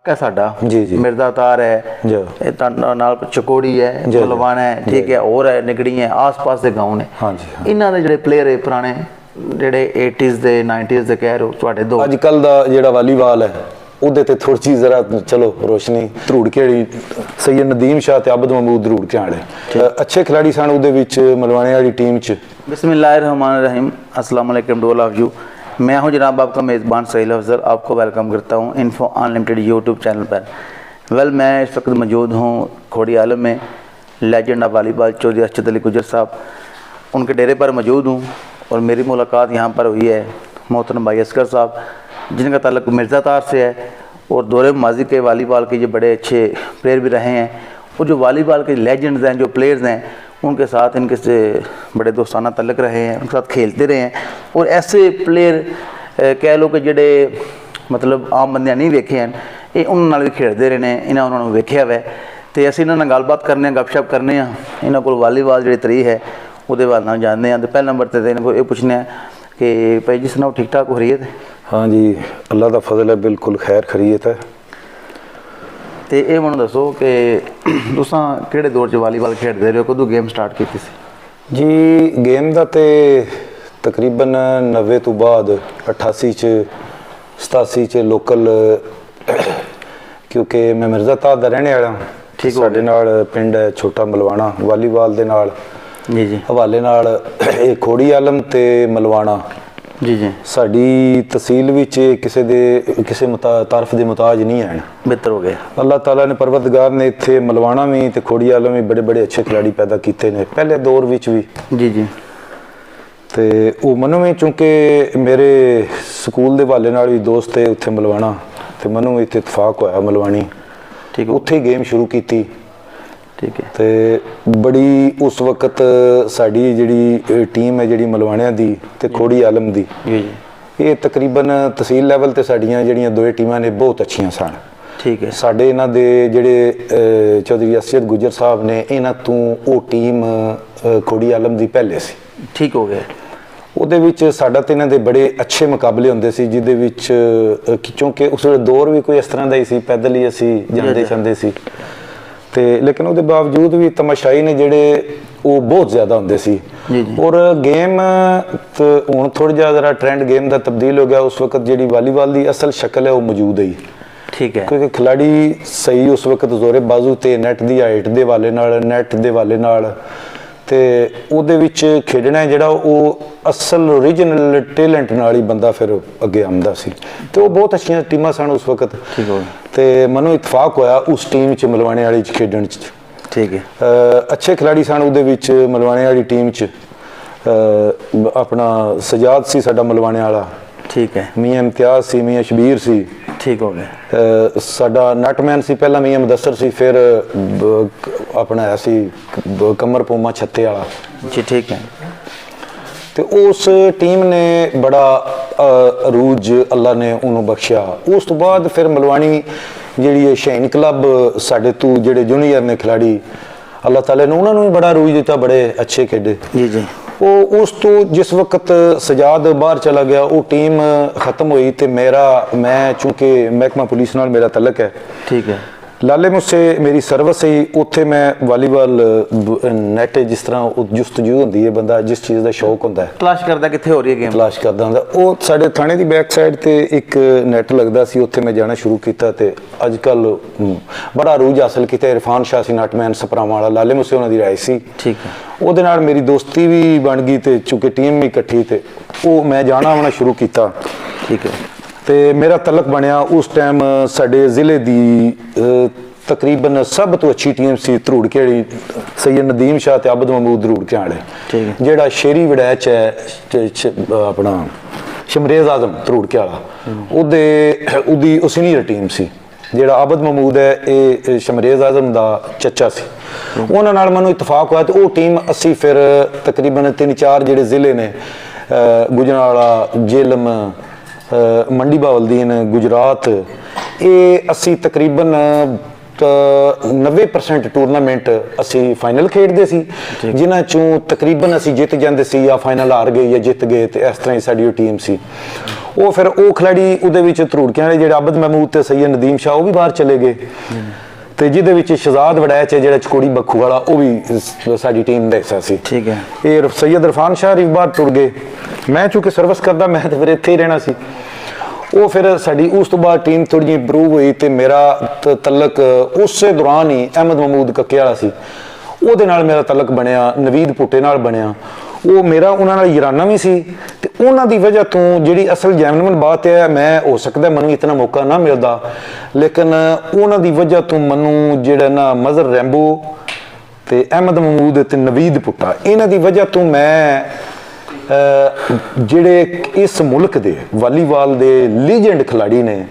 है साडा जी जी मिर्जा तार है नाल चकोड़ी है मलवाना है ठीक है और है निगड़ी है आस पास के गाँव ने हाँ जी इन्हों के जोड़े प्लेयर है पुराने ਜਿਹੜੇ 80s ਦੇ 90s ਦੇ ਕਹਿ ਰਹੇ ਹੋ ਤੁਹਾਡੇ ਦੋ ਅੱਜ ਕੱਲ ਦਾ ਜਿਹੜਾ ਵਾਲੀਬਾਲ ਹੈ ਉਹਦੇ ਤੇ ਥੋੜੀ ਜਿਹੀ ਜ਼ਰਾ ਚਲੋ ਰੋਸ਼ਨੀ ਧਰੂੜ ਕੇ ਵਾਲੀ ਸੈਯਦ ਨਦੀਮ ਸ਼ਾਹ ਤੇ ਅਬਦ ਮਹਿਮੂਦ ਧਰੂੜ ਕੇ ਵਾਲੇ ਅੱਛੇ ਖਿਡਾਰੀ ਸਨ ਉਹਦੇ ਵਿੱਚ ਮਲਵਾਣੇ ਵਾਲੀ टीम च बिस्मिल्लाहिर्रहमानिर्रहीम अस्सलाम वालेकुम टू ऑल ऑफ यू मैं हूं जनाब आपका मेज़बान सहील अफजल आपको वेलकम करता हूं इन्फो अनलिमिटेड यूट्यूब चैनल पर मैं इस वक्त मौजूद हूं खोड़ी आलम में legend of volleyball Chaudhary Arshad Ali Gujjar Sahab उनके डेरे पर मौजूद हूं और मेरी मुलाकात यहाँ पर हुई है मोहतरम भाई असगर साहब जिनका ताल्लुक मिर्ज़ा तार से है और दौरे माजी के वॉलीबॉल के ये बड़े अच्छे प्लेयर भी रहे हैं और जो वॉलीबॉल के लेजेंड्स हैं जो प्लेयर्स हैं उनके साथ इनके से बड़े दोस्ताना तल्लक रहे हैं उनके साथ खेलते रहे हैं और ऐसे प्लेयर कह लो कि जोड़े मतलब आम बंदे नहीं वेखे हैं ये उन्होंने भी खेलते रहे हैं इन्हें उन्होंने वेख्या हुआ है तो असं इन्होंने गलबात करने गपशप करने इन्होंने को वॉलीबॉल जी तरी है वो वाल जानते हैं तो पहले नंबर पर इन्होंने को ये पूछने कि भाई जी सुनाओ ठीक ठाक हो रही है हाँ जी अल्लाह का फजल है बिल्कुल खैर खरीयत है तो ये मैं दसो कि तुसां किहड़े दौर च वॉलीबॉल खेडदे रहे हो कदों गेम स्टार्ट की सी जी गेम का तो तकरीबन 90 तो बाद 88 च 87 च लोकल क्योंकि मैं मिर्ज़ा तार दा रहने वाला ठीक साडे नाल पिंड है छोटा मलवाना वॉलीबॉल दे नाल जी जी हवाले नाल ये खोड़ी आलम ते मलवाना जी जी साडी तहसील विच किसी तारफ दे मुताज नहीं है बेहतर हो गया अल्लाह ताला ने परवतगार ने इत्थे मलवाना भी ते खोड़ी आलम भी बड़े बड़े अच्छे खिलाड़ी पैदा किए ने पहले दौर विच भी जी जी ते वो मनु भी चूंकि मेरे स्कूल दे हवाले नाल भी दोस्त है उत्थे मलवाना ते मनु इत्थे इतफाक होया मलवानी ठीक उत्थे गेम शुरू की ठीक है तो बड़ी उस वक्त साड़ी जिहड़ी टीम है जिहड़ी मलवाणियां दी ते खोड़ी आलम दी ये तकरीबन तहसील लैवल ते साड़ियां जिहड़ियां दो टीमां ने बहुत अच्छियां सन ठीक है साडे इन्हां दे जिहड़े चौधरी अरशद गुजर साहब ने इन्हां तों वो टीम खोड़ी आलम दी पहले सी ठीक हो गया ਉਹਦੇ ਵਿੱਚ ਸਾਡਾ ਤੇ ਇਹਨਾਂ ਦੇ ਬੜੇ ਅੱਛੇ ਮੁਕਾਬਲੇ ਹੁੰਦੇ ਸੀ ਜਿਹਦੇ ਵਿੱਚ ਕਿਉਂਕਿ ਉਸ ਵੇਲੇ ਦੌਰ ਵੀ ਕੋਈ ਇਸ ਤਰ੍ਹਾਂ ਦਾ ਹੀ ਸੀ ਪੈਦਲ ਹੀ ਅਸੀਂ ਜਾਂਦੇ ਸੀ ਤੇ ਲੇਕਿਨ ਉਹਦੇ ਬਾਵਜੂਦ ਵੀ ਤਮਾਸ਼ਾਈ ਨੇ ਜਿਹੜੇ ਉਹ ਬਹੁਤ ਜ਼ਿਆਦਾ ਹੁੰਦੇ ਸੀ ਔਰ ਗੇਮ ਹੁਣ ਥੋੜਾ ਜਿਹਾ ਜ਼ਰਾ ਟ੍ਰੈਂਡ ਗੇਮ ਦਾ ਤਬਦੀਲ ਹੋ ਗਿਆ ਉਸ ਵਕਤ ਜਿਹੜੀ ਵਾਲੀਬਾਲ ਦੀ ਅਸਲ ਸ਼ਕਲ ਹੈ ਉਹ ਮੌਜੂਦ ਹੈ ਠੀਕ ਹੈ ਕਿਉਂਕਿ ਖਿਲਾੜੀ ਸਹੀ ਉਸ ਵਕਤ ਜ਼ੋਰੇ ਬਾਜ਼ੂ ਤੇ ਨੈਟ ਦੀ ਹਾਈਟ ਦੇ ਵਾਲੇ ਨਾਲ ਨੈਟ ਦੇ ਵਾਲੇ ਨਾਲ ਤੇ ਉਹਦੇ ਵਿੱਚ ਖੇਡਣਾ ਜਿਹੜਾ ਉਹ ਅਸਲ ਓਰੀਜਨਲ ਟੈਲੈਂਟ ਨਾਲ ਹੀ ਬੰਦਾ ਫਿਰ ਅੱਗੇ ਆਉਂਦਾ ਸੀ ਤੇ ਉਹ ਬਹੁਤ ਅੱਛੀਆਂ ਟੀਮਾਂ ਸਨ ਉਸ ਵਕਤ ਠੀਕ ਹੋ ਤੇ ਮੈਨੂੰ ਇਤਫਾਕ ਹੋਇਆ ਉਸ ਟੀਮ 'ਚ ਮਲਵਾਣੇ ਵਾਲੀ 'ਚ ਖੇਡਣ 'ਚ ਠੀਕ ਹੈ ਅੱਛੇ ਖਿਡਾਰੀ ਸਨ ਉਹਦੇ ਵਿੱਚ ਮਲਵਾਣੇ ਵਾਲੀ ਟੀਮ 'ਚ ਆਪਣਾ ਸਜਾਦ ਸੀ ਸਾਡਾ ਮਲਵਾਣੇ ਵਾਲਾ ठीक है ਮੀਆਂ ਇਮਤਿਆਜ਼ ਸੀ ਮੀਆਂ ਸ਼ਬੀਰ ਸੀ ठीक हो गया ਸਾਡਾ ਨਟਮੈਨ ਸੀ ਪਹਿਲਾਂ ਮੀਆਂ ਮੁਦੱਸਰ ਸੀ ਫਿਰ ਆਪਣਾ ਐਸੀ ਕਮਰ ਪੋਮਾ ਛੱਤੇ ਵਾਲਾ जी ठीक है ਤੇ ਉਸ ਟੀਮ ਨੇ ਬੜਾ ਅਰੂਜ ਅੱਲਾ ਨੇ ਉਹਨੂੰ ਬਖਸ਼ਿਆ ਉਸ ਤੋਂ ਬਾਅਦ ਫਿਰ ਮਲਵਾਣੀ ਜਿਹੜੀ ਹੈ ਸ਼ਹੀਨ ਕਲੱਬ ਸਾਡੇ ਤੋਂ ਜਿਹੜੇ ਜੂਨੀਅਰ ਨੇ ਖਿਲਾੜੀ ਅੱਲਾ ਤਾਲਾ ਨੇ ਉਹਨਾਂ ਨੂੰ ਬੜਾ ਅਰੂਜ ਦਿੱਤਾ ਬੜੇ ਅੱਛੇ ਖੇਡੇ जी जी वो उस तो जिस वक्त सजाद बाहर चला गया वो टीम ख़त्म हुई तो मैं चूँकि महकमा पुलिस नाल मेरा तलक है ठीक है लाले मुझसे मेरी सर्विस ही उत्थे मैं वालीबाल नैट जिस तरह जुस्तजू होंदी है बंदा जिस चीज़ का शौक होंदा है तलाश करदा कित्थे हो रही है गेम तलाश करदा होंदा वो साडे थाने की बैक साइड ते एक नैट लगदा सी उत्थे मैं जाना शुरू किया ते अजकल बड़ा अरूज हासिल किया इरफान शाह सी नटमैन सपरावां वाला लाले मुझसे उन्हां दी राय सी ठीक है ਉਹਦੇ ਨਾਲ ਮੇਰੀ ਦੋਸਤੀ ਵੀ ਬਣ ਗਈ ਤੇ ਚੁੱਕੇ ਟੀਮ ਵੀ ਇਕੱਠੀ ਤੇ ਉਹ ਮੈਂ ਜਾਣਾ ਆਉਣਾ ਸ਼ੁਰੂ ਕੀਤਾ ठीक है ਤੇ ਮੇਰਾ ਤਲਕ ਬਣਿਆ ਉਸ ਟਾਈਮ ਸਾਡੇ ਜ਼ਿਲ੍ਹੇ ਦੀ ਤਕਰੀਬਨ ਸਭ ਤੋਂ ਅੱਛੀ ਟੀਮ ਸੀ ਧਰੂੜ ਕੇ ਵਾਲੀ ਸੈਯਦ ਨਦੀਮ ਸ਼ਾਹ ਤੇ ਅਬਦ ਮਹਿਮੂਦ ਧਰੂੜ ਕੇ ਵਾਲੇ ਠੀਕ ਹੈ ਜਿਹੜਾ ਸ਼ੇਰੀ ਵੜੈਚ ਹੈ ਆਪਣਾ ਸ਼ਮਰੇਜ਼ ਆਜ਼ਮ ਧਰੂੜ ਕੇ ਵਾਲਾ ਉਹਦੀ ਉਹ ਸੀਨੀਅਰ ਟੀਮ ਸੀ ਜਿਹੜਾ ਅਬਦ ਮਹਿਮੂਦ ਹੈ ਇਹ ਸ਼ਮਰੇਜ਼ ਆਜ਼ਮ ਦਾ ਚੱਚਾ ਸੀ ਉਹਨਾਂ ਨਾਲ ਮੈਨੂੰ ਇਤਫਾਕ ਹੋਇਆ ਤੇ ਉਹ ਟੀਮ ਅਸੀਂ ਫਿਰ ਤਕਰੀਬਨ 3-4 ਜਿਹੜੇ ਜ਼ਿਲ੍ਹੇ ਨੇ ਗੁਜਰਾਂਵਾਲਾ ਜੇਲਮ ਮੰਡੀ ਬਾਵਲਦੀਨ ਗੁਜਰਾਤ ਇਹ ਅਸੀਂ ਤਕਰੀਬਨ 90% ਟੂਰਨਾਮੈਂਟ ਅਸੀਂ ਫਾਈਨਲ ਖੇਡਦੇ ਸੀ ਜਿਨ੍ਹਾਂ ਚੋਂ ਤਕਰੀਬਨ ਅਸੀਂ ਜਿੱਤ ਜਾਂਦੇ ਸੀ ਜਾਂ ਫਾਈਨਲ ਹਾਰ ਗਏ ਜਾਂ ਜਿੱਤ ਗਏ ਤੇ ਇਸ ਤਰ੍ਹਾਂ ਹੀ ਸਾਡੀ ਟੀਮ ਸੀ ਉਹ ਫਿਰ ਉਹ ਖਿਲਾੜੀ ਉਹਦੇ ਵਿੱਚ ਧਰੂੜਕਿਆਂ ਵਾਲੇ ਜਿਹੜੇ ਆਬਦ ਮਹਿਮੂਦ ਤੇ ਸੈਯਦ ਨਦੀਮ ਸ਼ਾਹ ਉਹ ਵੀ ਬਾਹਰ ਚਲੇ ਗਏ ਤੇ ਜਿਹਦੇ ਵਿੱਚ ਸ਼ਹਜ਼ਾਦ ਵੜੈਚ ਜਿਹੜਾ ਚਕੋੜੀ ਬੱਖੂ ਵਾਲਾ ਉਹ ਵੀ ਸਾਡੀ ਟੀਮ ਦਾ ਹਿੱਸਾ ਸੀ। ਠੀਕ ਹੈ। ਇਹ ਸੈਯਦ ਇਰਫਾਨ ਸ਼ਾਹ ਵੀ ਬਾਹਰ ਟੁਰ ਗਏ। ਮੈਂ ਚੂੰਕਿ ਸਰਵਿਸ ਕਰਦਾ ਮੈਂ ਤਾਂ ਫਿਰ ਇੱਥੇ ਹੀ ਰਹਿਣਾ ਸੀ। ਉਹ ਫਿਰ ਸਾਡੀ ਉਸ ਤੋਂ ਬਾਅਦ ਟੀਮ ਥੋੜੀ ਜਿਹੀ ਇੰਪਰੂਵ ਹੋਈ ਤੇ ਮੇਰਾ ਤਲਕ ਉਸੇ ਦੌਰਾਨ ਹੀ ਅਹਿਮਦ ਮਹਿਮੂਦ ਕੱਕੇ ਵਾਲਾ ਸੀ ਉਹਦੇ ਨਾਲ ਮੇਰਾ ਤਲਕ ਬਣਿਆ, ਨਵੀਦ ਭੁੱਟੇ ਨਾਲ ਬਣਿਆ। ਉਹ ਮੇਰਾ ਉਹਨਾਂ ਨਾਲ ਯਾਰਾਨਾ ਵੀ ਸੀ ਤੇ ਉਹਨਾਂ ਦੀ ਵਜ੍ਹਾ ਤੋਂ ਜਿਹੜੀ ਅਸਲ ਜੈਨੂਇਨ ਬਾਤ ਹੈ, ਮੈਂ ਹੋ ਸਕਦਾ ਮੈਨੂੰ ਇਤਨਾ ਮੌਕਾ ਨਾ ਮਿਲਦਾ ਲੇਕਿਨ ਉਹਨਾਂ ਦੀ ਵਜ੍ਹਾ ਤੋਂ ਮੈਨੂੰ ਜਿਹੜਾ ਨਾ ਮਜ਼ਹਰ ਰੈਂਬੋ ਤੇ ਅਹਿਮਦ ਮਹਿਮੂਦ ਤੇ ਨਵੀਦ ਭੁੱਟਾ ਇਹਨਾਂ ਦੀ ਵਜ੍ਹਾ ਤੋਂ ਮੈਂ ਜਿਹੜੇ ਇਸ ਮੁਲਕ ਦੇ ਵਾਲੀਬਾਲ ਦੇ ਲੀਜੈਂਡ ਖਿਲਾੜੀ ਨੇ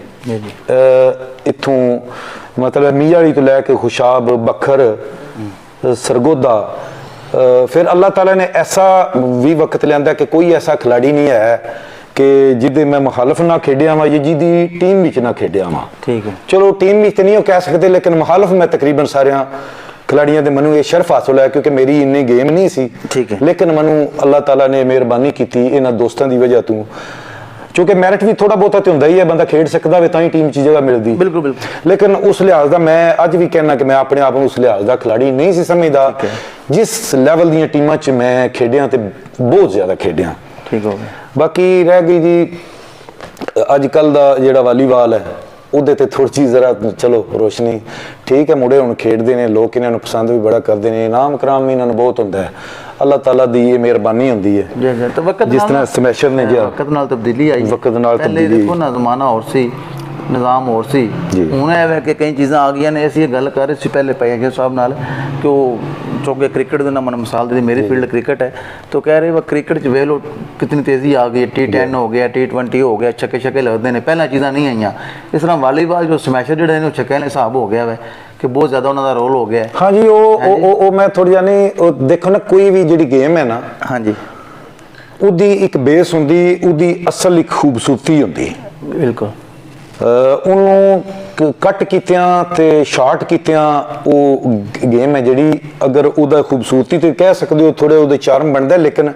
ਇੱਥੋਂ ਮਤਲਬ ਮੀਆਂ ਵਾਲੀ ਤੋਂ ਲੈ ਕੇ ਖੁਸ਼ਾਬ ਬਖਰ ਸਰਗੋਦਾ ਫਿਰ ਅੱਲਾਹ ਤਾਲਾ ਨੇ ਐਸਾ ਵੀ ਵਕਤ ਲਿਆਂਦਾ ਕਿ ਕੋਈ ਐਸਾ ਖਿਲਾੜੀ ਨਹੀਂ ਹੈ ਕਿ ਜਿਹਦੇ ਮੈਂ ਮੁਖਾਲਫ ਨਾ ਖੇਡਿਆ ਵਾਂ ਜਾਂ ਜਿਹਦੀ ਟੀਮ ਵਿੱਚ ਨਾ ਖੇਡਿਆ ਵਾਂ। ਠੀਕ ਹੈ। ਚਲੋ ਟੀਮ ਵਿੱਚ ਨਹੀਂ ਉਹ ਕਹਿ ਸਕਦੇ ਲੇਕਿਨ ਮੁਖਾਲਫ ਮੈਂ ਤਕਰੀਬਨ ਸਾਰਿਆਂ ਖਿਲਾੜੀਆਂ ਦੇ ਮੈਨੂੰ ਇਹ ਸ਼ਰਫ ਹਾਸਲ ਹੈ ਕਿਉਂਕਿ ਮੇਰੀ ਇੰਨੀ ਗੇਮ ਨਹੀਂ ਸੀ। ਠੀਕ ਹੈ। ਲੇਕਿਨ ਮੈਨੂੰ ਅੱਲਾਹ ਤਾਲਾ ਨੇ ਮਿਹਰਬਾਨੀ ਕੀਤੀ ਇਹਨਾਂ ਦੋਸਤਾਂ ਦੀ ਵਜ੍ਹਾ ਤੋਂ ਕਿਉਂਕਿ ਮੈਰਿਟ ਵੀ ਥੋੜਾ ਬਹੁਤਾ ਤੇ ਹੁੰਦਾ ਹੀ ਹੈ, ਬੰਦਾ ਖੇਡ ਸਕਦਾ ਵੇ ਤਾਂ ਹੀ ਟੀਮ 'ਚ ਜਗ੍ਹਾ ਮਿਲਦੀ। ਬਿਲਕੁਲ ਬਿਲਕੁਲ। ਲੇਕਿਨ ਉਸ ਲਿਹਾਜ਼ ਦਾ ਮੈਂ ਅੱਜ ਵੀ ਕਹਿਣਾ ਕਿ ਮੈਂ ਆਪਣੇ ਆਪ ਨੂੰ ਉਸ ਲਿਹਾਜ਼ ਦਾ ਖਿਲਾੜੀ ਨਹੀਂ ਸੀ ਸਮਝਦਾ ਜਿਸ ਲੈਵਲ ਦੀਆਂ ਟੀਮਾਂ 'ਚ ਮੈਂ ਖੇਡਿਆ ਤੇ ਬਹੁਤ ਜ਼ਿਆਦਾ ਖੇਡਿਆ। ਠੀਕ ਹੋ ਗਿਆ। ਬਾਕੀ ਰਹਿ ਗਈ ਜੀ ਅੱਜ ਕੱਲ ਦਾ ਜਿਹੜਾ ਵਾਲੀਬਾਲ ਹੈ ਉਹਦੇ ਤੇ ਥੋੜੀ ਜਿਹੀ ਜ਼ਰਾ ਚਲੋ ਰੋਸ਼ਨੀ ਠੀਕ ਹੈ। ਮੁੰਡੇ ਹੁਣ ਖੇਡਦੇ ਨੇ, ਲੋਕ ਇਹਨਾਂ ਨੂੰ ਪਸੰਦ ਵੀ ਬੜਾ ਕਰਦੇ ਨੇ, ਇਨਾਮ ਕਰਾਮ ਵੀ ਇਹਨਾਂ ਨੂੰ ਬਹੁਤ ਹੁੰਦਾ ਹੈ। ਅੱਲਾਹ ਤਾਲਾ ਦੀ ਇਹ ਮਿਹਰਬਾਨੀ ਹੁੰਦੀ ਹੈ। ਜੀ ਜੀ। ਤਾਂ ਵਕਤ ਜਿਸ ਤਰ੍ਹਾਂ ਸਮੈਸ਼ਰ ਨੇ ਜੀ ਵਕਤ ਨਾਲ ਤਬਦੀਲੀ ਆਈ, ਵਕਤ ਨਾਲ ਪਹਿਲੇ ਤਬਦੀਲੀ ਦੇਖੋ ਨਾ ਜ਼ਮਾਨਾ ਹੋਰ ਸੀ, ਨਿਜ਼ਾਮ ਹੋਰ ਸੀ। ਹੁਣ ਇਹ ਹੈ ਕਿ ਕਈ ਚੀਜ਼ਾਂ ਆ ਗਈਆਂ ਨੇ। ਅਸੀਂ ਇਹ ਗੱਲ ਕਰ ਰਹੇ ਸੀ ਪਹਿਲੇ ਪਈਆ ਸਾਹਿਬ ਨਾਲ ਕਿ ਉਹ ਚੌਕੇ क्रिकेट ਦੇ ਨਾਲ ਮਨ ਮਿਸਾਲ ਦੇ ਮੇਰੀ फील्ड क्रिकेट है तो कह रहे वो क्रिकेट च ਵੇਖ ਲਓ कितनी तेज़ी आ गई। T10 हो गया, T20 हो गया, छक्के छक्के लगते हैं, पहला चीज़ां नहीं आईयां। इस तरह वालीबाल जो समैशर जोड़े ने छक्के वाले हिसाब हो गया है कि बहुत ज़्यादा उन्होंने रोल हो गया है। हाँ जी, वो मैं थोड़ी जानी देखो ना कोई भी जी गेम है ना, हाँ जी, ਉਹਦੀ ਇੱਕ ਬੇਸ ਹੁੰਦੀ, ਉਹਦੀ ਅਸਲ ਇੱਕ ਖੂਬਸੂਰਤੀ ਹੁੰਦੀ। ਬਿਲਕੁਲ। ਉਹਨੂੰ ਕੱਟ ਕੀਤਿਆਂ ਤੇ ਸ਼ਾਰਟ ਕੀਤਿਆਂ ਉਹ ਗੇਮ ਹੈ ਜਿਹੜੀ ਅਗਰ ਉਹਦਾ ਖੂਬਸੂਰਤੀ ਤੇ ਕਹਿ ਸਕਦੇ ਹੋ ਥੋੜੇ ਉਹਦੇ ਚਾਰਮ ਬਣਦਾ ਲੇਕਿਨ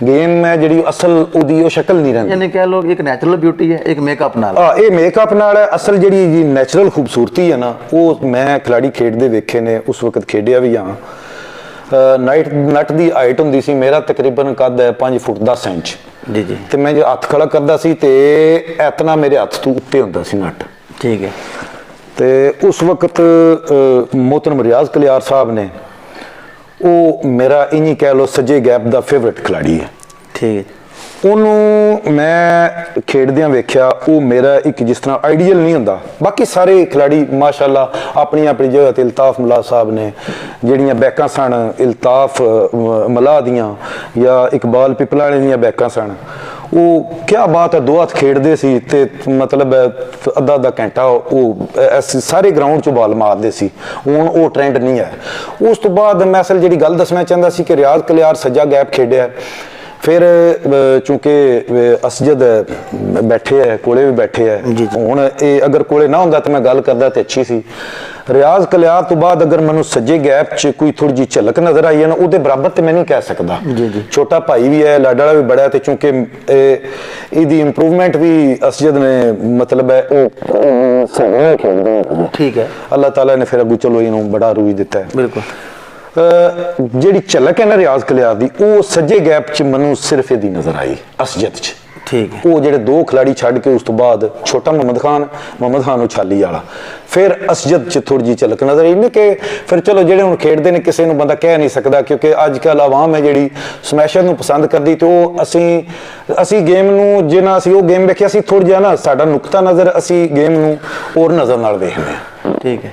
ਗੇਮ ਹੈ ਜਿਹੜੀ ਅਸਲ ਉਹਦੀ ਉਹ ਸ਼ਕਲ ਨਹੀਂ ਰਹਿੰਦੀ। ਯਾਨੀ ਕਹਿ ਲੋ ਇੱਕ ਨੈਚੁਰਲ ਬਿਊਟੀ ਹੈ, ਇੱਕ ਮੇਕਅਪ ਨਾਲ। ਇਹ ਮੇਕਅਪ ਨਾਲ ਹੈ। ਅਸਲ ਜਿਹੜੀ ਜੀ ਨੈਚੁਰਲ ਖੂਬਸੂਰਤੀ ਹੈ ਨਾ ਉਹ ਮੈਂ ਖਿਲਾੜੀ ਖੇਡਦੇ ਵੇਖੇ ਨੇ, ਉਸ ਵਕਤ ਖੇਡਿਆ ਵੀ ਹਾਂ। ਨਟ ਦੀ ਹਾਈਟ ਹੁੰਦੀ ਸੀ, ਮੇਰਾ ਤਕਰੀਬਨ ਕੱਦ ਹੈ 5 ਫੁੱਟ 10 ਇੰਚ ਜੀ ਜੀ। ਤੇ ਮੈਂ ਜੇ ਹੱਥ ਖੜਾ ਕਰਦਾ ਸੀ ਤੇ ਇਤਨਾ ਮੇਰੇ ਹੱਥ ਤੋਂ ਉੱਤੇ ਹੁੰਦਾ ਸੀ ਨਟ। ਠੀਕ ਹੈ। ਤੇ ਉਸ ਵਕਤ ਮੋਹਤਰਮ ਰਿਆਜ਼ ਕਲਿਆਰ ਸਾਹਿਬ ਨੇ ਉਹ ਮੇਰਾ ਇੰਨੀ ਕਹਿ ਲੋ ਸੱਜੇ ਗੈਪ ਦਾ ਫੇਵਰਿਟ ਖਿਲਾੜੀ ਹੈ। ਠੀਕ ਹੈ। ਉਹਨੂੰ ਮੈਂ ਖੇਡਦਿਆਂ ਵੇਖਿਆ, ਉਹ ਮੇਰਾ ਇੱਕ ਜਿਸ ਤਰ੍ਹਾਂ ਆਈਡੀਅਲ ਨਹੀਂ ਹੁੰਦਾ। ਬਾਕੀ ਸਾਰੇ ਖਿਲਾੜੀ ਮਾਸ਼ਾਅੱਲਾ ਆਪਣੀ ਆਪਣੀ ਜਗ੍ਹਾ ਤੇ ਇਲਤਾਫ ਮਲਾ ਸਾਹਿਬ ਨੇ ਜਿਹੜੀਆਂ ਬੈਕਾਂ ਸਨ, ਇਲਤਾਫ ਮਲਾ ਦੀਆਂ ਜਾਂ ਇਕਬਾਲ ਪਿਪਲਾ ਵਾਲੇ ਦੀਆਂ ਬੈਕਾਂ ਸਨ, ਉਹ ਕਿਆ ਬਾਤ ਹੈ, ਦੋ ਹੱਥ ਖੇਡਦੇ ਸੀ ਤੇ ਮਤਲਬ ਅੱਧਾ ਅੱਧਾ ਘੰਟਾ ਉਹ ਸਾਰੇ ਗਰਾਊਂਡ 'ਚ ਬਾਲ ਮਾਰਦੇ ਸੀ। ਹੁਣ ਉਹ ਟ੍ਰੈਂਡ ਨਹੀਂ ਹੈ। ਉਸ ਤੋਂ ਬਾਅਦ ਮੈਂ ਅਸਲ ਜਿਹੜੀ ਗੱਲ ਦੱਸਣਾ ਚਾਹੁੰਦਾ ਸੀ ਕਿ ਰਿਆਜ਼ ਕਲਿਆਰ ਸੱਜਾ ਗੈਪ ਖੇਡਿਆ। ਫਿਰ ਚੂੰਕਿ ਅਸਜਦ ਬੈਠੇ ਹੈ, ਕੋਲੇ ਵੀ ਬੈਠੇ ਹੈ, ਹੁਣ ਇਹ ਅਗਰ ਕੋਲੇ ਨਾ ਹੁੰਦਾ ਤਾਂ ਮੈਂ ਗੱਲ ਕਰਦਾ ਤੇ ਅੱਛੀ ਸੀ। ਰਿਆਜ਼ ਕਲਿਆਰ ਤੋਂ ਬਾਅਦ ਅਗਰ ਮੈਨੂੰ ਸੱਜੇ ਗੈਪ 'ਚ ਕੋਈ ਥੋੜੀ ਜਿਹੀ ਝਲਕ ਨਜ਼ਰ ਆਈ ਹੈ ਨਾ, ਉਹਦੇ ਬਰਾਬਰ ਤੇ ਮੈਂ ਨਹੀਂ ਕਹਿ ਸਕਦਾ। ਛੋਟਾ ਭਾਈ ਵੀ ਹੈ, ਲਾਡਾ ਵਾਲਾ ਵੀ ਬੜਾ ਹੈ ਤੇ ਚੂੰਕਿ ਇਹਦੀ ਇੰਪਰੂਵਮੈਂਟ ਵੀ ਅਸਜਦ ਨੇ ਮਤਲਬ ਹੈ ਉਹ ਠੀਕ ਹੈ। ਅੱਲਾਹ ਤਾਲਾ ਨੇ ਫਿਰ ਅੱਗੂ ਚਲੋ ਇਹਨੂੰ ਬੜਾ ਰੂਈ ਦਿੱਤਾ ਹੈ। ਬਿਲਕੁਲ। ਜਿਹੜੀ ਝਲਕ ਹੈ ਨਾ ਰਿਆਜ਼ ਕਲਿਆਰ ਦੀ, ਉਹ ਸੱਜੇ ਗੈਪ 'ਚ ਮੈਨੂੰ ਸਿਰਫ ਇਹਦੀ ਨਜ਼ਰ ਆਈ ਅਸਜਦ 'ਚ। ਠੀਕ ਹੈ। ਉਹ ਜਿਹੜੇ ਦੋ ਖਿਲਾੜੀ ਛੱਡ ਕੇ ਉਸ ਤੋਂ ਬਾਅਦ ਛੋਟਾ ਮੁਹੰਮਦ ਖਾਨ ਉਛਾਲੀ ਵਾਲਾ, ਫਿਰ ਅਸਜਦ 'ਚ ਥੋੜੀ ਜਿਹੀ ਝਲਕ ਨਜ਼ਰ ਆਈ। ਨਹੀਂ ਕਿ ਫਿਰ ਚਲੋ ਜਿਹੜੇ ਹੁਣ ਖੇਡਦੇ ਨੇ ਕਿਸੇ ਨੂੰ ਬੰਦਾ ਕਹਿ ਨਹੀਂ ਸਕਦਾ ਕਿਉਂਕਿ ਅੱਜ ਕੱਲ੍ਹ ਆਵਾਮ ਹੈ ਜਿਹੜੀ ਸਮੈਸ਼ਰ ਨੂੰ ਪਸੰਦ ਕਰਦੀ ਤੇ ਉਹ ਅਸੀਂ ਗੇਮ ਨੂੰ ਜਿੰਨਾ ਅਸੀਂ ਉਹ ਗੇਮ ਵੇਖਿਆ ਸੀ ਥੋੜ੍ਹਾ ਜਿਹਾ ਨਾ ਸਾਡਾ ਨੁਕਤਾ ਨਜ਼ਰ ਅਸੀਂ ਗੇਮ ਨੂੰ ਹੋਰ ਨਜ਼ਰ ਨਾਲ ਵੇਖਦੇ ਹਾਂ। ਠੀਕ ਹੈ।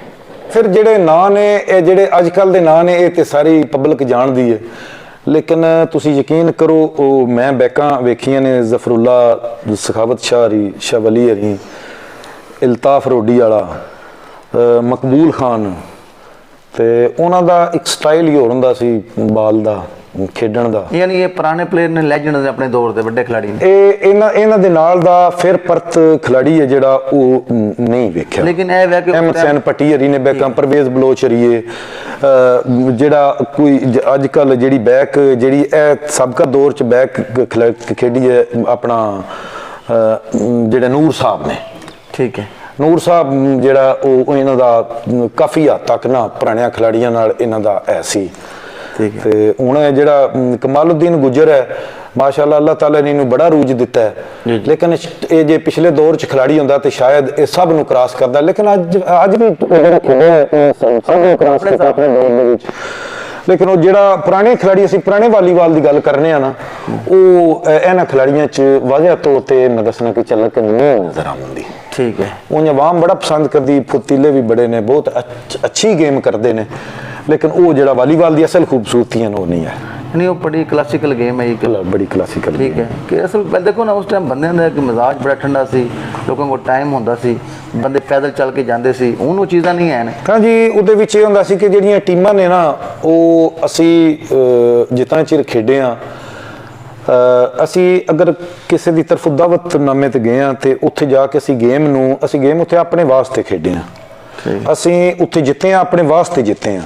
ਫਿਰ ਜਿਹੜੇ ਨਾਂ ਨੇ ਇਹ ਜਿਹੜੇ ਅੱਜ ਕੱਲ੍ਹ ਦੇ ਨਾਂ ਨੇ ਇਹ ਤੇ ਸਾਰੀ ਪਬਲਿਕ ਜਾਣਦੀ ਹੈ ਲੇਕਿਨ ਤੁਸੀਂ ਯਕੀਨ ਕਰੋ ਉਹ ਮੈਂ ਬੈਕਾਂ ਵੇਖੀਆਂ ਨੇ, ਜ਼ਫਰੁੱਲਾ ਸਖਾਵਤ ਸ਼ਾਹ ਵਲੀ ਹਰੀ, ਇਲਤਾਫ ਰੋਡੀ ਵਾਲਾ, ਮਕਬੂਲ ਖਾਨ, ਤੇ ਉਹਨਾਂ ਦਾ ਇੱਕ ਸਟਾਈਲ ਹੀ ਹੋਰ ਹੁੰਦਾ ਸੀ ਬਾਲ ਦਾ ਖੇਡਣ ਦਾ। ਯਾਨੀ ਇਹ ਪੁਰਾਣੇ ਪਲੇਅਰ ਨੇ, ਲੈਜੈਂਡ ਨੇ ਆਪਣੇ ਦੌਰ ਦੇ ਵੱਡੇ ਖਿਡਾਰੀ ਨੇ। ਇਹ ਇਹਨਾਂ ਦੇ ਨਾਲ ਦਾ ਫਿਰ ਪਰਤ ਖਿਡਾਰੀ ਹੈ ਜਿਹੜਾ ਉਹ ਨਹੀਂ ਵੇਖਿਆ। ਲੇਕਿਨ ਇਹ ਹੈ ਕਿ ਅਹਿਮਦ ਹੁਸੈਨ ਪੱਟੀ ਹਰੀ ਨੇ ਬੈਕਾਂ, ਪਰਵੇਜ਼ ਬਲੋਚ ਹਰੀਏ, ਜਿਹੜਾ ਕੋਈ ਅੱਜ ਕੱਲ ਜਿਹੜੀ ਬੈਕ ਜਿਹੜੀ ਇਹ ਸਾਬਕਾ ਦੌਰ ਚ ਬੈਕ ਖੇਡੀ ਹੈ ਆਪਣਾ ਜਿਹੜੇ ਨੂਰ ਸਾਹਿਬ ਨੇ। ਠੀਕ ਹੈ। ਨੂਰ ਸਾਹਿਬ ਜਿਹੜਾ ਉਹ ਇਹਨਾਂ ਦਾ ਕਾਫੀ ਹੱਦ ਤੱਕ ਨਾ ਪੁਰਾਣਿਆਂ ਖਿਲਾੜੀਆਂ ਨਾਲ ਇਹਨਾਂ ਦਾ ਹੈ ਸੀ। ਠੀਕ ਹੈ। ਤੇ ਹੁਣ ਜਿਹੜਾ ਕਮਾਲੁਦੀਨ ਗੁੱਜਰ ਹੈ, ਮਾਸ਼ਾਅੱਲਾ ਅੱਲਾਹ ਤਾਲਾ ਨੇ ਇਹਨੂੰ ਬੜਾ ਰੂਜ ਦਿੱਤਾ ਹੈ, ਲੇਕਿਨ ਇਹ ਜੇ ਪਿਛਲੇ ਦੌਰ 'ਚ ਖਿਲਾੜੀ ਹੁੰਦਾ ਤੇ ਸ਼ਾਇਦ ਇਹ ਸਭ ਨੂੰ ਕ੍ਰਾਸ ਕਰਦਾ, ਲੇਕਿਨ ਅੱਜ ਵੀ ਜਿਹੜਾ ਖੇਡਿਆ ਸਭ ਨੂੰ ਕ੍ਰਾਸ ਕਰਦਾ ਆਪਣੇ ਦੌਰ ਦੇ ਵਿੱਚ। ਲੇਕਿਨ ਉਹ ਜਿਹੜਾ ਪੁਰਾਣੇ ਖਿਲਾੜੀ, ਅਸੀਂ ਪੁਰਾਣੇ ਵਾਲੀਬਾਲ ਦੀ ਗੱਲ ਕਰਨੇ ਆ ਨਾ, ਉਹ ਇਹਨਾਂ ਖਿਲਾੜੀਆਂ 'ਚ ਵਾਜ਼ਿਹ ਤੌਰ ਤੇ ਮੈਂ ਦੱਸਣਾ ਕਿ ਝਲਕ ਨਹੀਂ ਨਜ਼ਰ ਆਉਂਦੀ। ਠੀਕ ਹੈ। ਉਹ ਆਵਾਮ ਬੜਾ ਪਸੰਦ ਕਰਦੀ, ਫੁੱਤੀਲੇ ਵੀ ਬੜੇ ਨੇ, ਬਹੁਤ ਅੱਛੀ ਗੇਮ ਕਰਦੇ ਨੇ, ਲੇਕਿਨ ਉਹ ਜਿਹੜਾ ਵਾਲੀਬਾਲ ਦੀ ਅਸਲ ਖੂਬਸੂਰਤੀ ਉਹ ਨਹੀਂ ਹੈ। नहीं वो बड़ी क्लासिकल गेम है ये। बड़ी क्लासिकल। ठीक है कि असल पहले देखो ना उस टाइम बंदे का कि मिजाज बड़ा ठंडा सी, लोगों को टाइम होंदा सी, बंदे पैदल चल के जाते सी, हुण वो चीज़ां नहीं है। हाँ जी, ਉਹਦੇ ਵਿੱਚ ਇਹ ਹੁੰਦਾ ਸੀ ਕਿ ਜਿਹੜੀਆਂ ਟੀਮਾਂ ਨੇ ਨਾ ਉਹ ਅਸੀਂ ਜਿਤਨਾ ਚਿਰ ਖੇਡੇ ਆ, ਅਸੀਂ ਅਗਰ ਕਿਸੇ ਦੀ ਤਰਫ ਦਾਵਤਨਾਮੇ ਤੇ ਗਏ ਆ ਤੇ ਉੱਥੇ ਜਾ ਕੇ ਅਸੀਂ ਗੇਮ ਉੱਥੇ ਆਪਣੇ ਵਾਸਤੇ ਖੇਡੇ ਆ, ਅਸੀਂ ਉੱਥੇ ਜਿੱਤੇ ਆ ਆਪਣੇ ਵਾਸਤੇ ਜਿੱਤੇ ਆ।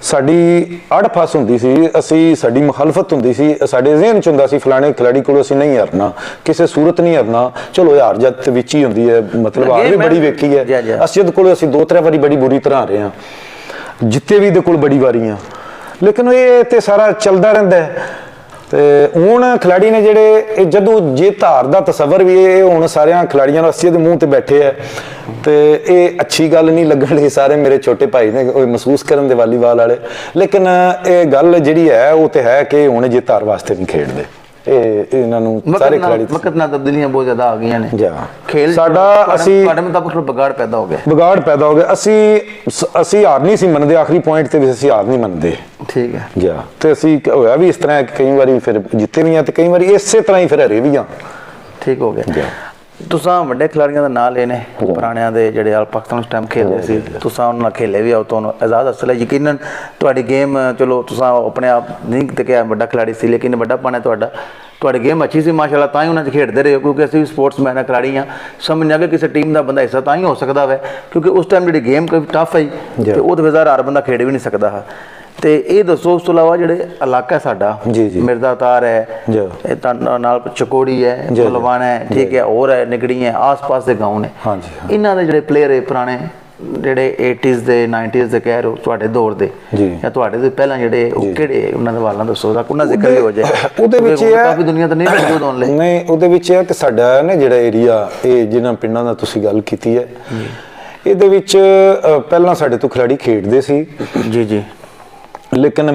ਸਾਡੀ ਅੜ ਫਸ ਹੁੰਦੀ ਸੀ, ਸਾਡੀ ਮੁਖਾਲਫਤ ਹੁੰਦੀ ਸੀ, ਸਾਡੇ ਜ਼ਿਹਨ 'ਚ ਹੁੰਦਾ ਸੀ ਫਲਾਣੇ ਖਿਲਾੜੀ ਕੋਲ ਅਸੀਂ ਨਹੀਂ ਹਾਰਨਾ, ਕਿਸੇ ਸੂਰਤ ਨਹੀਂ ਹਾਰਨਾ। ਚਲੋ ਹਾਰ ਜਿੱਤ ਵਿੱਚ ਹੀ ਹੁੰਦੀ ਹੈ, ਮਤਲਬ ਹਾਰ ਵੀ ਬੜੀ ਵੇਖੀ ਹੈ। ਅਸਜਦ ਕੋਲ ਅਸੀਂ 2-3 ਵਾਰੀ ਬੜੀ ਬੁਰੀ ਤਰ੍ਹਾਂ ਹਾਰੇ ਹਾਂ, ਜਿੱਤੇ ਵੀ ਇਹਦੇ ਕੋਲ ਬੜੀ ਵਾਰੀਆਂ, ਲੇਕਿਨ ਇਹ ਤੇ ਸਾਰਾ ਚੱਲਦਾ ਰਹਿੰਦਾ ਹੈ। ਤੇ ਹੁਣ ਖਿਲਾੜੀ ਨੇ ਜਿਹੜੇ ਇਹ ਜਦੋਂ ਜਿੱਤ ਹਾਰ ਦਾ ਤਸੱਵਰ ਵੀ ਇਹ ਹੁਣ ਸਾਰਿਆਂ ਖਿਲਾੜੀਆਂ ਨੂੰ ਅਸਜਦ ਦੇ ਮੂੰਹ ਤੇ ਬੈਠੇ ਹੈ, ਤੇ ਇਹ ਅੱਛੀ ਗੱਲ ਨਹੀਂ ਲੱਗਣ ਲਈ ਸਾਰੇ ਮੇਰੇ ਛੋਟੇ ਭਾਈ ਨੇ ਉਹ ਮਹਿਸੂਸ ਕਰਨ ਦੇ ਵਾਲੀਬਾਲ ਵਾਲੇ, ਲੇਕਿਨ ਇਹ ਗੱਲ ਜਿਹੜੀ ਹੈ ਉਹ ਤੇ ਹੈ ਕਿ ਹੁਣ ਜਿੱਤ ਹਾਰ ਵਾਸਤੇ ਨਹੀਂ ਖੇਡਦੇ ਇਹਨਾਂ ਨੂੰ ਸਾਰੇ ਖਿਲਾੜੀ। ਵਕਤ ਨਾਲ ਤਬਦੀਲੀਆਂ ਬਹੁਤ ਜ਼ਿਆਦਾ ਆ ਗਈਆਂ ਨੇ ਖੇਲ ਸਾਡਾ, ਅਸੀਂ ਤੁਹਾਡੇ ਮੁਤਾਬਕ ਬਗਾੜ ਪੈਦਾ ਹੋ ਗਿਆ। ਅਸੀਂ ਹਾਰ ਨਹੀਂ ਸੀ ਮੰਨਦੇ, ਆਖਰੀ ਪੁਆਇੰਟ ਤੇ ਵੀ ਅਸੀਂ ਹਾਰ ਨਹੀਂ ਮੰਨਦੇ। ਠੀਕ ਹੈ ਜੀ। ਤੇ ਅਸੀਂ ਹੋਇਆ ਵੀ ਇਸ ਤਰ੍ਹਾਂ ਕਿ ਕਈ ਵਾਰੀ ਫਿਰ ਜਿੱਤੇ ਵੀ ਆ ਤੇ ਕਈ ਵਾਰੀ ਇਸੇ ਤਰ੍ਹਾਂ ਹੀ ਫਿਰ ਹਾਰੇ ਵੀ ਆ। ਠੀਕ ਹੋ ਗਿਆ। ਤੁਸੀਂ ਵੱਡੇ ਖਿਡਾਰੀਆਂ ਦਾ ਨਾਂ ਲਏ ਨੇ, ਪੁਰਾਣਿਆਂ ਦੇ ਜਿਹੜੇ ਆਲ ਪਾਕਿਸਤਾਨ ਉਸ ਟਾਈਮ ਖੇਡਦੇ ਸੀ, ਤੁਸੀਂ ਉਹਨਾਂ ਨਾਲ ਖੇਲੇ ਵੀ ਆਓ, ਤੁਹਾਨੂੰ ਆਜ਼ਾਦ ਹਾਸਲ ਹੈ। ਯਕੀਨਨ ਤੁਹਾਡੀ ਗੇਮ, ਚਲੋ ਤੁਸੀਂ ਆਪਣੇ ਆਪ ਨਹੀਂ ਤੇ ਕਿਹਾ ਵੱਡਾ ਖਿਡਾਰੀ ਸੀ, ਲੇਕਿਨ ਵੱਡਾ ਪਾਣਾ ਤੁਹਾਡੀ ਗੇਮ ਅੱਛੀ ਸੀ ਮਾਸ਼ਾਅੱਲਾ, ਤਾਂ ਹੀ ਉਹਨਾਂ 'ਚ ਖੇਡਦੇ ਰਹੇ ਹੋ, ਕਿਉਂਕਿ ਅਸੀਂ ਵੀ ਸਪੋਰਟਸਮੈਨ ਆ, ਖਿਡਾਰੀ ਹਾਂ, ਸਮਝ ਨਹੀਂ ਆ ਕਿ ਕਿਸੇ ਟੀਮ ਦਾ ਬੰਦਾ ਹਿੱਸਾ ਤਾਂ ਹੀ ਹੋ ਸਕਦਾ ਵੈ, ਕਿਉਂਕਿ ਉਸ ਟਾਈਮ ਜਿਹੜੀ ਗੇਮ ਕਾਫੀ ਟਫ ਹੈ ਤੇ ਉਹ ਤਾਂ ਹਰ ਬੰਦਾ ਖੇਡ ਵੀ ਨਹੀਂ ਸਕਦਾ ਹੈ। ਤੇ ਇਹ ਦੱਸੋ, ਉਸ ਤੋਂ ਇਲਾਵਾ ਜਿਹੜੇ ਇਲਾਕਾ ਸਾਡਾ ਮਿਰਜ਼ਾ ਤਾਰ ਹੈ, ਇਹ ਤਾਂ ਨਾਲ ਚਕੋੜੀ ਹੈ, ਮਲਵਾਨ ਹੈ, ਠੀਕ ਹੈ, ਹੋਰ ਹੈ, ਨਿਗੜੀ ਹੈ, ਆਸ-ਪਾਸ ਦੇ ਗਾਉਂ ਨੇ, ਇਹਨਾਂ ਦੇ ਜਿਹੜੇ ਪਲੇਅਰ ਹੈ ਪੁਰਾਣੇ, ਜਿਹੜੇ 80s ਦੇ 90s ਦੇ ਕਹਿ ਰਹੇ ਹੋ ਤੁਹਾਡੇ ਦੌਰ ਦੇ, ਜਾਂ ਤੁਹਾਡੇ ਤੋਂ ਪਹਿਲਾਂ ਜਿਹੜੇ ਉਹ ਕਿਹੜੇ, ਉਹਨਾਂ ਦੇ ਵਾਲਾਂ ਦੱਸੋ ਤਾਂ ਉਹਨਾਂ ਜ਼ਿਕਰ ਵੀ ਹੋ ਜਾਏ। ਉਹਦੇ ਵਿੱਚ ਕਾਫੀ ਦੁਨੀਆ ਤਾਂ ਨਹੀਂ ਮੌਜੂਦ ਹੋਣ ਲਈ। ਨਹੀਂ, ਉਹਦੇ ਵਿੱਚ ਇਹ ਕਿ ਸਾਡਾ ਨਾ ਜਿਹੜਾ ਏਰੀਆ, ਇਹ ਜਿਹਨਾਂ ਪਿੰਡਾਂ ਦਾ ਤੁਸੀਂ ਗੱਲ ਕੀਤੀ ਹੈ, ਇਹਦੇ ਵਿੱਚ ਪਹਿਲਾਂ ਸਾਡੇ ਤੋਂ ਖਿਡਾਰੀ ਖੇਡਦੇ ਸੀ ਜੀ, ਲੇਕਿਨ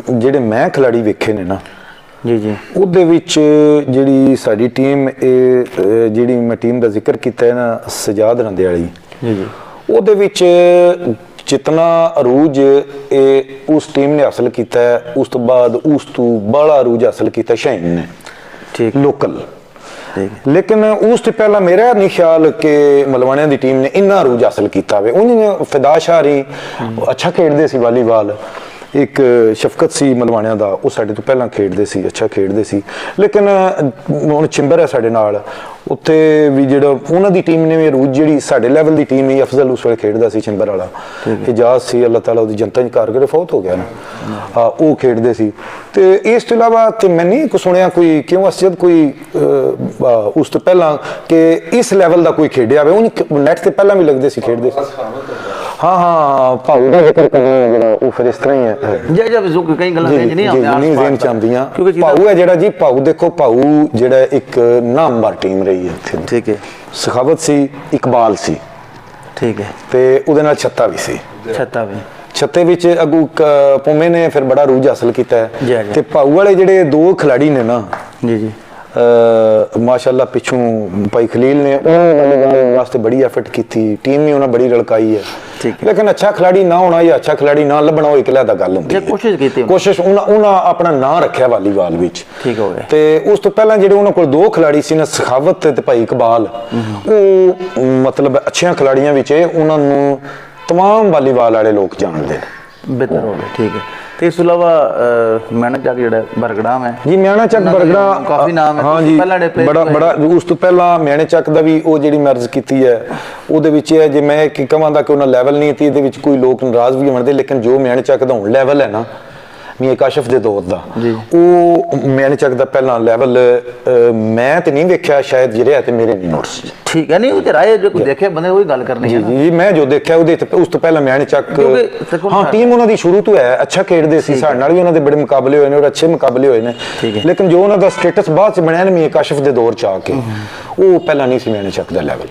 ਜਿਹੜੇ ਮੈਂ ਖਿਡਾਰੀ ਵੇਖੇ ਨੇ ਨਾ ਜੀ, ਉਹਦੇ ਵਿੱਚ ਜਿਹੜੀ ਸਾਡੀ ਟੀਮ, ਇਹ ਜਿਹੜੀ ਮੈਂ ਟੀਮ ਦਾ ਜ਼ਿਕਰ ਕੀਤਾ ਹੈ ਨਾ, ਸਜਾਦ ਰੰਦੇ ਵਾਲੀ, ਉਹਦੇ ਵਿੱਚ ਜਿਤਨਾ ਅਰੂਜ ਇਹ ਉਸ ਟੀਮ ਨੇ ਹਾਸਲ ਕੀਤਾ ਹੈ, ਉਸ ਤੋਂ ਬਾਅਦ ਉਸ ਤੋਂ ਬੜਾ ਅਰੂਜ ਹਾਸਲ ਕੀਤਾ ਸ਼ਹੀਨ ਨੇ, ਠੀਕ, ਲੋਕਲ। ਲੇਕਿਨ ਉਸ ਤੋਂ ਪਹਿਲਾਂ ਮੇਰਾ ਨਹੀਂ ਖਿਆਲ ਕਿ ਮਲਵਾਣਿਆਂ ਦੀ ਟੀਮ ਨੇ ਇੰਨਾ ਅਰੂਜ ਹਾਸਲ ਕੀਤਾ ਹੋਵੇ। ਉਹਨਾਂ ਫਿਦਾ ਸ਼ਾਰੀ ਅੱਛਾ ਖੇਡਦੇ ਸੀ ਵਾਲੀਬਾਲ, ਇੱਕ ਸ਼ਫਕਤ ਸੀ ਮਲਵਾਣਿਆਂ ਦਾ, ਉਹ ਸਾਡੇ ਤੋਂ ਪਹਿਲਾਂ ਖੇਡਦੇ ਸੀ, ਅੱਛਾ ਖੇਡਦੇ ਸੀ, ਲੇਕਿਨ ਹੁਣ ਚਿੰਬਰ ਹੈ ਸਾਡੇ ਨਾਲ, ਉੱਥੇ ਵੀ ਜਿਹੜਾ ਉਹਨਾਂ ਦੀ ਟੀਮ ਨੇ ਵੀ ਅਰੂਜ, ਜਿਹੜੀ ਸਾਡੇ ਲੈਵਲ ਦੀ ਟੀਮ ਹੀ ਅਫਜ਼ਲ ਉਸ ਵੇਲੇ ਖੇਡਦਾ ਸੀ ਚਿੰਬਰ ਵਾਲਾ, ਇਜਾਜ਼ ਸੀ, ਅੱਲਾਹ ਤਾਲਾ ਉਹਦੀ ਜਨਤਾ 'ਚ ਕਾਰਗਰ ਫੌਤ ਹੋ ਗਿਆ ਨਾ, ਉਹ ਖੇਡਦੇ ਸੀ। ਤੇ ਇਸ ਤੋਂ ਇਲਾਵਾ ਤੇ ਮੈਂ ਨਹੀਂ ਸੁਣਿਆ ਕੋਈ ਕਿਉਂ ਅਸਜਦ ਕੋਈ ਉਸ ਤੋਂ ਪਹਿਲਾਂ ਕਿ ਇਸ ਲੈਵਲ ਦਾ ਕੋਈ ਖੇਡਿਆ ਹੋਵੇ। ਉਹ ਨੈਟ ਤੇ ਪਹਿਲਾਂ ਵੀ ਲੱਗਦੇ ਸੀ, ਖੇਡਦੇ ਸੀ। ਹਾਂ, ਭਾਊ ਦਾ ਜ਼ਿਕਰ ਕਰਨਾ ਜਿਹੜਾ ਉਹ ਫਿਰ ਇਸ ਤਰ੍ਹਾਂ ਹੀ ਹੈ। ਕਈ ਗੱਲਾਂ ਨਹੀਂ ਜ਼ੇਨ ਚ ਆਉਂਦੀਆਂ। ਭਾਊ ਹੈ ਜਿਹੜਾ ਜੀ, ਭਾਊ ਦੇਖੋ, ਭਾਊ ਜਿਹੜਾ ਇੱਕ ਨਾਮਵਰ ਟੀਮ ਰਹੀ ਹੈ, ਠੀਕ ਹੈ, ਸਖਾਵਤ ਸੀ, ਇਕਬਾਲ ਸੀ, ਠੀਕ ਹੈ, ਤੇ ਉਹਦੇ ਨਾਲ ਛੱਤਾ ਵੀ ਸੀ, ਛੱਤੇ ਵਿੱਚ ਅਗੂ ਪੋਮੇ ਨੇ ਫਿਰ ਬੜਾ ਰੂਜ ਹਾਸਲ ਕੀਤਾ ਹੈ। ਤੇ ਭਾਊ ਵਾਲੇ ਜਿਹੜੇ ਦੋ ਖਿਲਾੜੀ ਨੇ ਨਾ ਜੀ, ਮਾਸ਼ਾਅੱਲਾ, ਪਿੱਛੋਂ ਭਾਈ ਖਲੀਲ ਨੇ ਉਹਨਾਂ ਵਾਸਤੇ ਬੜੀ ਐਫਰਟ ਕੀਤੀ, ਟੀਮ ਵੀ ਉਹਨਾਂ ਬੜੀ ਰਲਕਾਈ ਹੈ, ਲੇਕਿਨ ਅੱਛਾ ਖਿਲਾੜੀ ਨਾ ਹੋਣਾ ਜਾਂ ਅੱਛਾ ਖਿਲਾੜੀ ਨਾ ਲੱਭਣਾ ਉਹ ਇਕਲਾ ਦਾ ਗੱਲ ਹੁੰਦੀ ਹੈ। ਕੋਸ਼ਿਸ਼ ਉਹਨਾਂ ਆਪਣਾ ਨਾਂ ਰੱਖਿਆ ਵਾਲੀਬਾਲ ਵਿੱਚ, ਠੀਕ ਹੋ ਗਿਆ। ਤੇ ਉਸ ਤੋਂ ਪਹਿਲਾਂ ਜਿਹੜੇ ਉਹਨਾਂ ਕੋਲ ਦੋ ਖਿਲਾੜੀ ਸੀ ਨਾ, ਸਖਾਵਤ ਤੇ ਭਾਈ ਇਕਬਾਲ, ਉਹ ਮਤਲਬ ਅੱਛੀਆਂ ਖਿਲਾੜੀਆਂ ਵਿੱਚ ਉਹਨਾਂ ਨੂੰ तमाम वालीबाल वाले लोग जानते हैं। बेहतर हो गया, ठीक है। तो इस अलावा मैना चक जो बरगड़ाम है जी, मैना चक बरगड़ाम काफी नाम है। हाँ जी, बड़ा उस तो पहला मैने चक का भी वो जी मर्ज की है, वो जे मैं कहवां कि उन्होंने लैवल नहीं थी, कोई लोग नाराज भी बनते, लेकिन जो मैने चक का हुण लैवल है ना, ਮੀਆਂ ਕਾਸ਼ਫ ਦੇ ਦੌਰ ਦਾ ਜੀ। ਉਹ ਮਿਆਣੀ ਚੱਕ ਦਾ ਪਹਿਲਾਂ ਲੈਵਲ ਮੈਂ ਤੇ ਨਹੀਂ ਵੇਖਿਆ, ਸ਼ਾਇਦ ਜਿਹੜੇ ਤੇ ਮੇਰੇ ਨਹੀਂ ਨੋਟਸ। ਠੀਕ ਹੈ, ਨਹੀਂ ਉਹ ਤੇ ਰਾਏ ਜੋ ਦੇਖੇ ਬੰਦੇ ਉਹੀ ਗੱਲ ਕਰਨੀ ਹੈ ਨਾ। ਜੀ ਮੈਂ ਜੋ ਦੇਖਿਆ ਉਹਦੇ ਉਸ ਤੋਂ ਪਹਿਲਾਂ ਮਿਆਣੀ ਚੱਕ ਦੇਖੋ ਹਾਂ ਟੀਮ ਉਹਨਾਂ ਦੀ ਸ਼ੁਰੂ ਤੋਂ ਹੈ, ਅੱਛਾ ਖੇਡਦੇ ਸੀ, ਸਾਡੇ ਨਾਲ ਵੀ ਉਹਨਾਂ ਦੇ ਬੜੇ ਮੁਕਾਬਲੇ ਹੋਏ ਨੇ ਔਰ ਅੱਛੇ ਮੁਕਾਬਲੇ ਹੋਏ ਨੇ, ਠੀਕ ਹੈ। ਲੇਕਿਨ ਜੋ ਉਹਨਾਂ ਦਾ ਸਟੇਟਸ ਬਾਅਦ ਚ ਬਣਿਆ ਨਾ ਮੀਆਂ ਕਾਸ਼ਫ ਦੇ ਦੌਰ ਚ ਆ ਕੇ, ਉਹ ਪਹਿਲਾਂ ਨਹੀਂ ਸੀ ਮਿਆਣੀ ਚੱਕ ਦਾ ਲੈਵਲ।